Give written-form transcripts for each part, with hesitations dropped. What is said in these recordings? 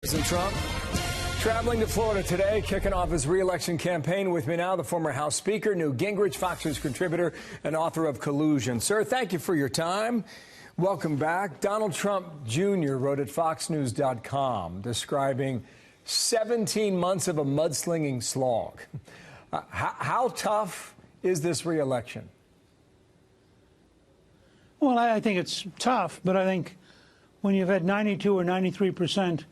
President Trump traveling to Florida today, kicking off his re-election campaign. With me now, the former House Speaker, Newt Gingrich, Fox News contributor and author of Collusion. Sir, thank you for your time. Welcome back. Donald Trump Jr. wrote at foxnews.com describing 17 months of a mudslinging slog. How tough is this re-election? Well, I think it's tough, but I think when you've had 92 or 93%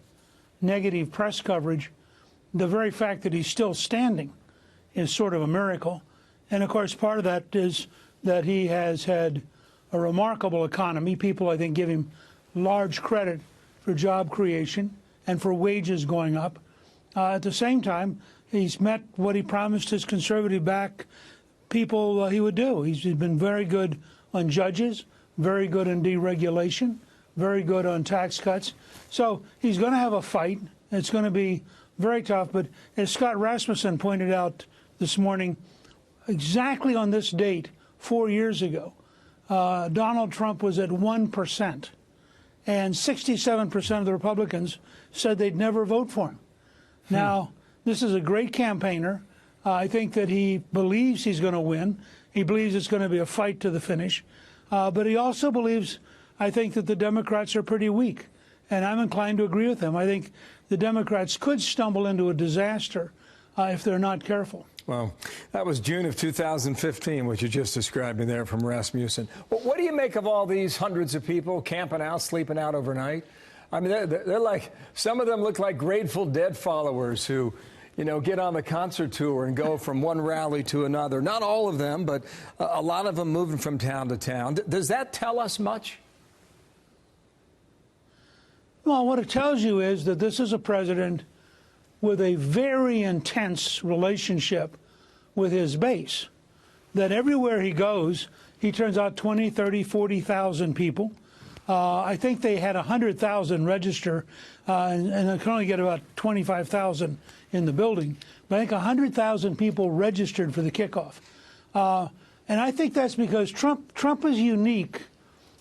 negative press coverage, the very fact that he's still standing is sort of a miracle. And of course, part of that is that he has had a remarkable economy. People, I think, give him large credit for job creation and for wages going up. At the same time, he's met what he promised his conservative back people he would do. He's been very good on judges, very good on deregulation, very good on tax cuts. So he's going to have a fight. It's going to be very tough. But as Scott Rasmussen pointed out this morning, exactly on this date, 4 years ago, Donald Trump was at 1%. And 67% of the Republicans said they'd never vote for him. Now, this is a great campaigner. I think that he believes he's going to win. He believes it's going to be a fight to the finish. But he also believes, I think, that the Democrats are pretty weak. And I'm inclined to agree with him. I think the Democrats could stumble into a disaster if they're not careful. Well, that was June of 2015, what you just described in there from Rasmussen. Well, what do you make of all these hundreds of people camping out, sleeping out overnight? I mean, they're like, some of them look like Grateful Dead followers who, you know, get on the concert tour and go from one rally to another. Not all of them, but a lot of them moving from town to town. Does that tell us much? Well, what it tells you is that this is a president with a very intense relationship with his base, that everywhere he goes, he turns out 20, 30, 40,000 people. I think they had 100,000 register, and they can only get about 25,000 in the building. But I think 100,000 people registered for the kickoff. And I think that's because Trump is unique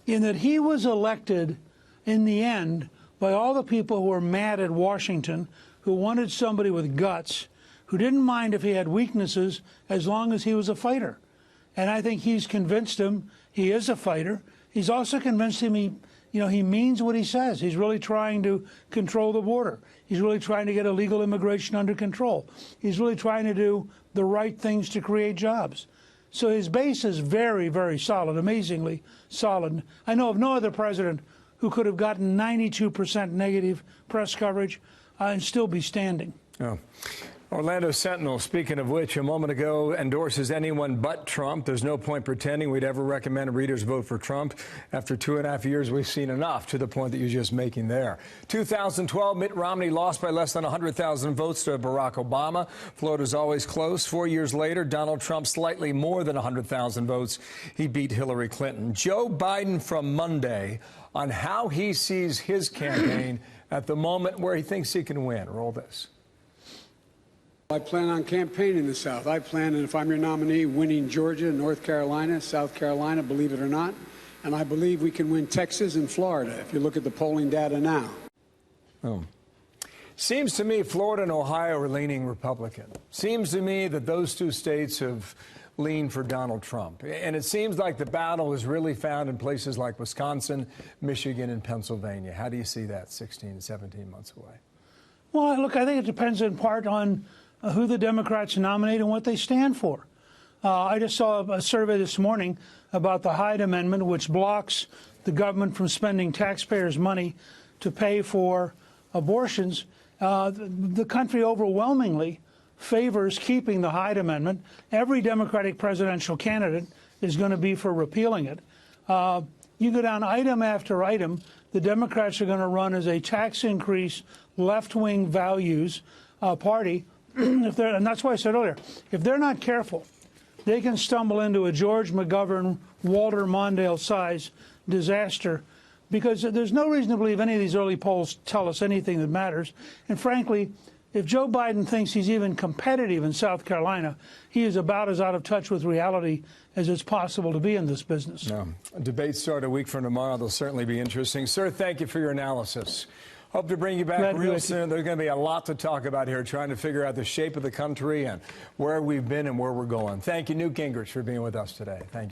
in that he was elected in the end by all the people who were mad at Washington, who wanted somebody with guts, who didn't mind if he had weaknesses as long as he was a fighter. And I think he's convinced him he is a fighter. He's also convinced him he means what he says. He's really trying to control the border. He's really trying to get illegal immigration under control. He's really trying to do the right things to create jobs. So his base is very, very solid, amazingly solid. I know of no other president who could have gotten 92% negative press coverage and still be standing. Oh. Orlando Sentinel, speaking of which, a moment ago endorses anyone but Trump. There's no point pretending we'd ever recommend readers vote for Trump. After 2.5 years, we've seen enough, to the point that you're just making there. 2012, Mitt Romney lost by less than 100,000 votes to Barack Obama. Florida's always close. 4 years later, Donald Trump slightly more than 100,000 votes. He beat Hillary Clinton. Joe Biden from Monday on how he sees his campaign at the moment where he thinks he can win. Roll this. I plan on campaigning in the South. I plan, and if I'm your nominee, winning Georgia, North Carolina, South Carolina, believe it or not. And I believe we can win Texas and Florida, if you look at the polling data now. Oh. Seems to me Florida and Ohio are leaning Republican. Seems to me that those two states have leaned for Donald Trump. And it seems like the battle is really found in places like Wisconsin, Michigan, and Pennsylvania. How do you see that 16, 17 months away? Well, look, I think it depends in part on who the Democrats nominate and what they stand for. I just saw a survey this morning about the Hyde Amendment, which blocks the government from spending taxpayers' money to pay for abortions. The country overwhelmingly favors keeping the Hyde Amendment. Every Democratic presidential candidate is going to be for repealing it. You go down item after item, the Democrats are going to run as a tax increase, left-wing values party. And that's why I said earlier, if they're not careful, they can stumble into a George McGovern, Walter Mondale-size disaster, because there's no reason to believe any of these early polls tell us anything that matters. And frankly, if Joe Biden thinks he's even competitive in South Carolina, he is about as out of touch with reality as it's possible to be in this business. Debates start a week from tomorrow. They'll certainly be interesting. Sir, thank you for your analysis. Hope to bring you back Glad to be real with you. soon. There's going to be a lot to talk about here, trying to figure out the shape of the country and where we've been and where we're going. Thank you, Newt Gingrich, for being with us today. Thank you.